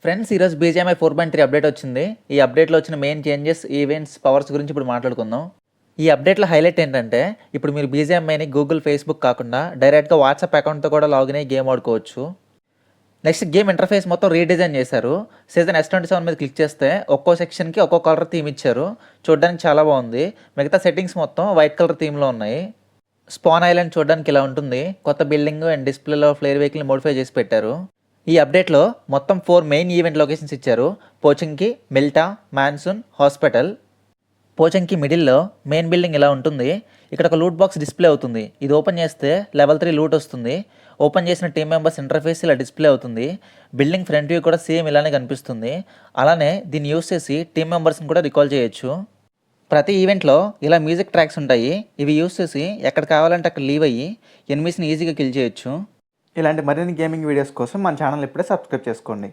Friends ఈరోజు BGMI 4.3 update వచ్చింది. ఈ అప్డేట్లో వచ్చిన మెయిన్ చేంజెస్, ఈవెంట్స్, పవర్స్ గురించి ఇప్పుడు మాట్లాడుకుందాం. ఈ అప్డేట్లో హైలైట్ ఏంటంటే ఇప్పుడు మీరు బీజీఎంఐని గూగుల్, ఫేస్బుక్ కాకుండా డైరెక్ట్గా వాట్సాప్ అకౌంట్తో కూడా లాగిన్ అయ్యి గేమ్ ఆడుకోవచ్చు. నెక్స్ట్ గేమ్ ఇంటర్ఫేస్ మొత్తం రీడిజైన్ చేశారు. సీజన్ S27 మీద క్లిక్ చేస్తే ఒక్కో సెక్షన్కి ఒక్కో కలర్ థీమ్ ఇచ్చారు. చూడడానికి చాలా బాగుంది. మిగతా సెట్టింగ్స్ మొత్తం వైట్ కలర్ థీమ్లో ఉన్నాయి. స్పాన్ ఐలాండ్ చూడడానికి ఇలా ఉంటుంది. కొత్త బిల్డింగ్ అండ్ డిస్ప్లేలో ఫ్లేర్ వెహికల్ని మోడిఫై చేసి పెట్టారు. ఈ అప్డేట్లో మొత్తం 4 మెయిన్ ఈవెంట్ లొకేషన్స్ ఇచ్చారు. పోచంకి, మిల్టా, మాన్సూన్, హాస్పిటల్. పోచంకి మిడిల్లో మెయిన్ బిల్డింగ్ ఇలా ఉంటుంది. ఇక్కడ ఒక లూట్ బాక్స్ డిస్ప్లే అవుతుంది. ఇది ఓపెన్ చేస్తే లెవెల్ 3 లూట్ వస్తుంది. ఓపెన్ చేసిన టీమ్ మెంబర్స్ ఇంటర్ఫేస్ ఇలా డిస్ప్లే అవుతుంది. బిల్డింగ్ ఫ్రంట్ వ్యూ కూడా సేమ్ ఇలానే కనిపిస్తుంది. అలానే దీన్ని యూస్ చేసి టీమ్ మెంబర్స్ని కూడా రికాల్ చేయొచ్చు. ప్రతి ఈవెంట్లో ఇలా మ్యూజిక్ ట్రాక్స్ ఉంటాయి. ఇవి యూస్ చేసి ఎక్కడ కావాలంటే అక్కడ లీవ్ అయ్యి ఎనిమీస్ని ఈజీగా కిల్ చేయొచ్చు. ఇలాంటి మరిన్ని గేమింగ్ వీడియోస్ కోసం మన ఛానల్ ఇప్పుడే సబ్స్క్రైబ్ చేసుకోండి.